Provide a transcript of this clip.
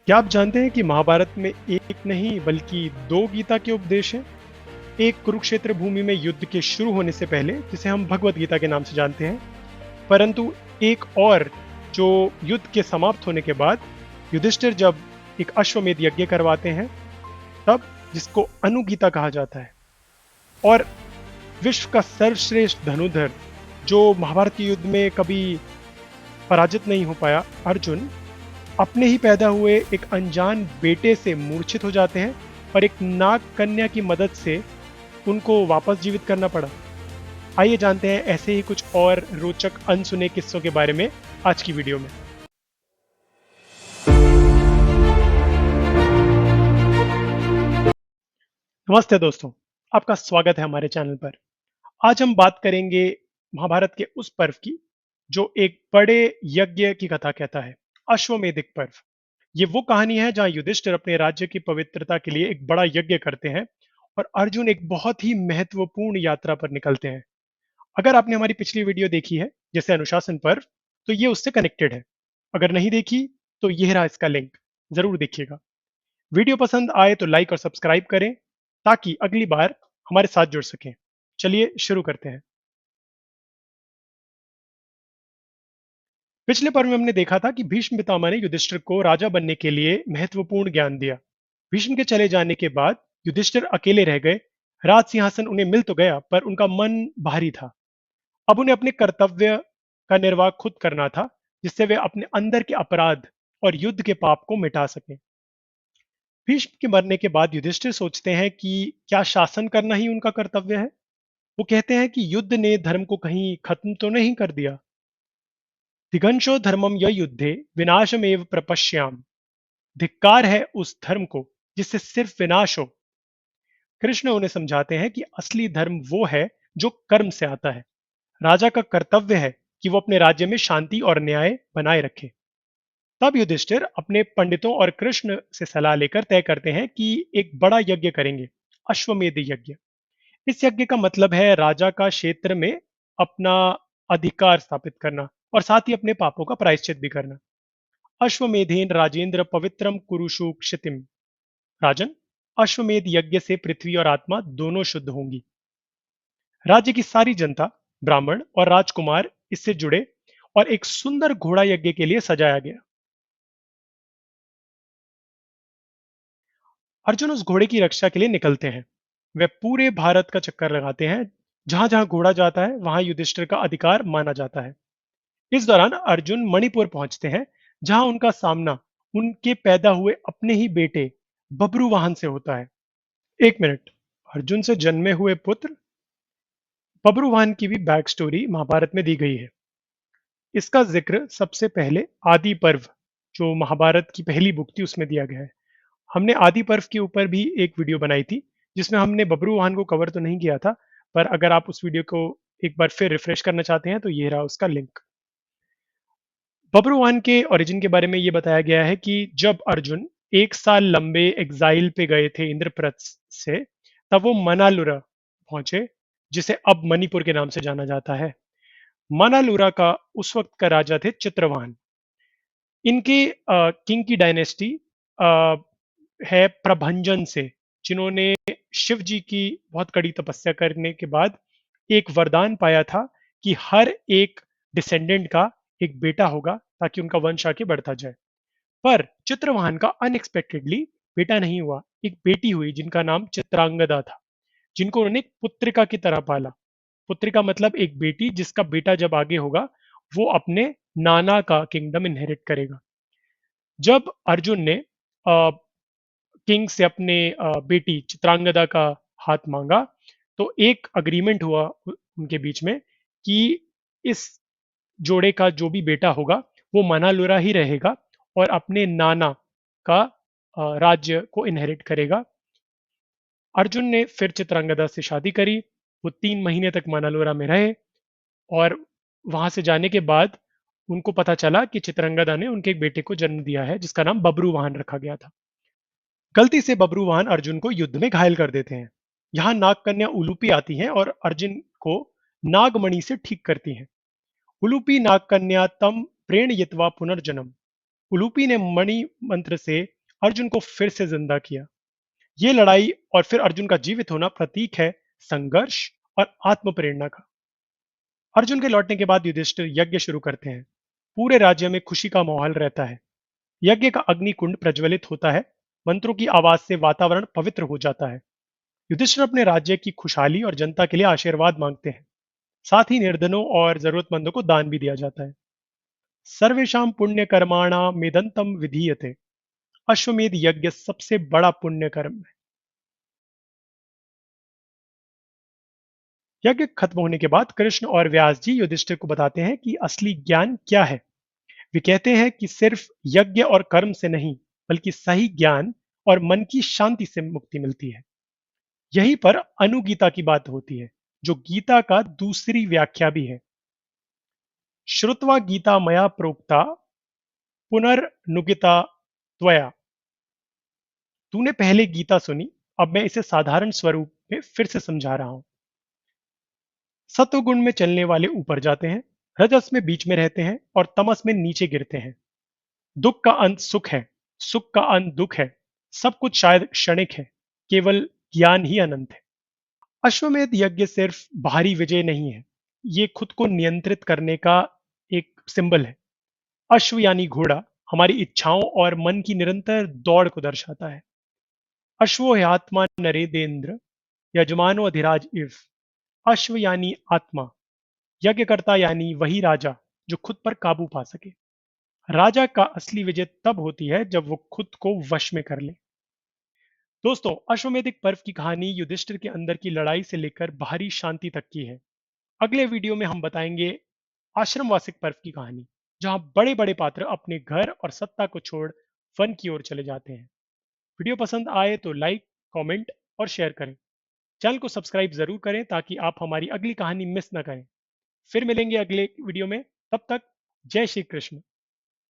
क्या आप जानते हैं कि महाभारत में एक नहीं बल्कि दो गीता के उपदेश हैं? एक कुरुक्षेत्र भूमि में युद्ध के शुरू होने से पहले, जिसे हम भगवत गीता के नाम से जानते हैं, परंतु एक और जो युद्ध के समाप्त होने के बाद युधिष्ठिर जब एक अश्वमेध यज्ञ करवाते हैं, तब जिसको अनुगीता कहा जाता है। और विश्व का सर्वश्रेष्ठ धनुर्धर जो महाभारत के युद्ध में कभी पराजित नहीं हो पाया, अर्जुन, अपने ही पैदा हुए एक अनजान बेटे से मूर्छित हो जाते हैं और एक नाग कन्या की मदद से उनको वापस जीवित करना पड़ा। आइए जानते हैं ऐसे ही कुछ और रोचक अनसुने किस्सों के बारे में आज की वीडियो में। नमस्ते दोस्तों, आपका स्वागत है हमारे चैनल पर। आज हम बात करेंगे महाभारत के उस पर्व की जो एक बड़े यज्ञ की कथा कहता है, अश्वमेधिक पर्व। ये वो कहानी है जहां युधिष्ठिर अपने राज्य की पवित्रता के लिए एक बड़ा यज्ञ करते हैं और अर्जुन एक बहुत ही महत्वपूर्ण यात्रा पर निकलते हैं। अगर आपने हमारी पिछली वीडियो देखी है, जैसे अनुशासन पर्व, तो ये उससे कनेक्टेड है। अगर नहीं देखी तो ये रहा इसका लिंक, जरूर देखिएगा। वीडियो पसंद आए तो लाइक और सब्सक्राइब करें ताकि अगली बार हमारे साथ जुड़ सकें। चलिए शुरू करते हैं। पिछले पर्व में हमने देखा था कि भीष्म पितामह ने युधिष्ठिर को राजा बनने के लिए महत्वपूर्ण ज्ञान दिया। भीष्म के चले जाने के बाद युधिष्ठिर अकेले रह गए। राज सिंहासन उन्हें मिल तो गया, पर उनका मन भारी था। अब उन्हें अपने कर्तव्य का निर्वाह खुद करना था, जिससे वे अपने अंदर के अपराध और युद्ध के पाप को मिटा सकें। भीष्म के मरने के बाद युधिष्ठिर सोचते हैं कि क्या शासन करना ही उनका कर्तव्य है। वो कहते हैं कि युद्ध ने धर्म को कहीं खत्म तो नहीं कर दिया। दिगंशो धर्मम य युद्धे विनाशमेव प्रपश्याम। धिक्कार है उस धर्म को जिससे सिर्फ विनाश हो। कृष्ण उन्हें समझाते हैं कि असली धर्म वो है जो कर्म से आता है। राजा का कर्तव्य है कि वो अपने राज्य में शांति और न्याय बनाए रखे। तब युधिष्ठिर अपने पंडितों और कृष्ण से सलाह लेकर तय करते हैं कि एक बड़ा यज्ञ करेंगे, अश्वमेध यज्ञ। इस यज्ञ का मतलब है राजा का क्षेत्र में अपना अधिकार स्थापित करना और साथ ही अपने पापों का प्रायश्चित भी करना। अश्वमेधेन राजेंद्र पवित्रम कुरुषु क्षितिम। राजन, अश्वमेध यज्ञ से पृथ्वी और आत्मा दोनों शुद्ध होंगी। राज्य की सारी जनता, ब्राह्मण और राजकुमार इससे जुड़े और एक सुंदर घोड़ा यज्ञ के लिए सजाया गया। अर्जुन उस घोड़े की रक्षा के लिए निकलते हैं। वे पूरे भारत का चक्कर लगाते हैं। जहां जहां घोड़ा जाता है वहां युधिष्ठिर का अधिकार माना जाता है। इस दौरान अर्जुन मणिपुर पहुंचते हैं, जहां उनका सामना उनके पैदा हुए अपने ही बेटे बब्रुवाहन से होता है। एक मिनट, अर्जुन से जन्मे हुए पुत्र बब्रुवाहन की भी बैक स्टोरी महाभारत में दी गई है। इसका जिक्र सबसे पहले आदि पर्व, जो महाभारत की पहली बुक थी, उसमें दिया गया है। हमने आदि पर्व के ऊपर भी एक वीडियो बनाई थी, जिसमें हमने बब्रुवाहन को कवर तो नहीं किया था, पर अगर आप उस वीडियो को एक बार फिर रिफ्रेश करना चाहते हैं तो ये रहा उसका लिंक। बब्रुवाहन के ओरिजिन के बारे में ये बताया गया है कि जब अर्जुन एक साल लंबे एग्जाइल पे गए थे इंद्रप्रस्थ से, तब वो मनालुरा पहुंचे, जिसे अब मणिपुर के नाम से जाना जाता है। मनालुरा का उस वक्त का राजा थे चित्रवाहन। इनके किंग की डायनेस्टी है प्रभंजन से, जिन्होंने शिव जी की बहुत कड़ी तपस्या करने के बाद एक वरदान पाया था कि हर एक डिसेंडेंट का एक बेटा होगा ताकि उनका वंश आगे बढ़ता जाए। पर चित्रवाहन का अनएक्सपेक्टेडली बेटा नहीं हुआ, एक बेटी हुई जिनका नाम चित्रांगदा था, जिनको उन्होंने एक पुत्रिका की तरह पाला। पुत्रिका मतलब एक बेटी जिसका बेटा जब आगे होगा वो अपने नाना का किंगडम इनहेरिट करेगा। जब अर्जुन ने किंग से अपने बेटी चित्रांगदा का हाथ मांगा, तो एक अग्रीमेंट हुआ उनके बीच में कि इस जोड़े का जो भी बेटा होगा वो मनालुरा ही रहेगा और अपने नाना का राज्य को इनहेरिट करेगा। अर्जुन ने फिर चित्रांगदा से शादी करी। वो 3 महीने तक मनालुरा में रहे और वहां से जाने के बाद उनको पता चला कि चित्रांगदा ने उनके एक बेटे को जन्म दिया है, जिसका नाम बब्रुवाहन रखा गया था। गलती से बब्रुवाहन अर्जुन को युद्ध में घायल कर देते हैं। यहाँ नागकन्या उलूपी आती हैं और अर्जुन को नागमणि से ठीक करती हैं। उलूपी नागकन्या तम प्रेणयित्वा पुनर्जन्म। उलूपी ने मणि मंत्र से अर्जुन को फिर से जिंदा किया। ये लड़ाई और फिर अर्जुन का जीवित होना प्रतीक है संघर्ष और आत्म प्रेरणा का। अर्जुन के लौटने के बाद युधिष्ठिर यज्ञ शुरू करते हैं। पूरे राज्य में खुशी का माहौल रहता है। यज्ञ का अग्नि कुंड प्रज्वलित होता है। मंत्रों की आवाज से वातावरण पवित्र हो जाता है। युधिष्ठिर अपने राज्य की खुशहाली और जनता के लिए आशीर्वाद मांगते हैं। साथ ही निर्धनों और जरूरतमंदों को दान भी दिया जाता है। सर्वेशाम पुण्य कर्माणा मेदंतम विधीयते। अश्वमेध यज्ञ सबसे बड़ा पुण्य कर्म है। यज्ञ खत्म होने के बाद कृष्ण और व्यास जी युधिष्ठिर को बताते हैं कि असली ज्ञान क्या है। वे कहते हैं कि सिर्फ यज्ञ और कर्म से नहीं, बल्कि सही ज्ञान और मन की शांति से मुक्ति मिलती है। यहीं पर अनुगीता की बात होती है, जो गीता का दूसरी व्याख्या भी है। श्रुत्वा गीता मया प्रोक्ता पुनर्नुगिता त्वया। तूने पहले गीता सुनी, अब मैं इसे साधारण स्वरूप में फिर से समझा रहा हूं। सत्वगुण में चलने वाले ऊपर जाते हैं, रजस में बीच में रहते हैं और तमस में नीचे गिरते हैं। दुख का अंत सुख है, सुख का अंत दुख है। सब कुछ शायद क्षणिक है, केवल ज्ञान ही अनंत है। अश्वमेध यज्ञ सिर्फ बाहरी विजय नहीं है, ये खुद को नियंत्रित करने का एक सिंबल है। अश्व यानी घोड़ा हमारी इच्छाओं और मन की निरंतर दौड़ को दर्शाता है। अश्वो ह्यात्मा नरेदेंद्र यजमानो अधिराज इव। अश्व यानी आत्मा, यज्ञकर्ता यानी वही राजा जो खुद पर काबू पा सके। राजा का असली विजय तब होती है जब वो खुद को वश में कर ले। दोस्तों, अश्वमेधिक पर्व की कहानी युधिष्ठिर के अंदर की लड़ाई से लेकर बाहरी शांति तक की है। अगले वीडियो में हम बताएंगे आश्रमवासिक पर्व की कहानी, जहां बड़े बड़े पात्र अपने घर और सत्ता को छोड़ वन की ओर चले जाते हैं। वीडियो पसंद आए तो लाइक, कमेंट और शेयर करें। चैनल को सब्सक्राइब जरूर करें ताकि आप हमारी अगली कहानी मिस न करें। फिर मिलेंगे अगले वीडियो में। तब तक जय श्री कृष्ण।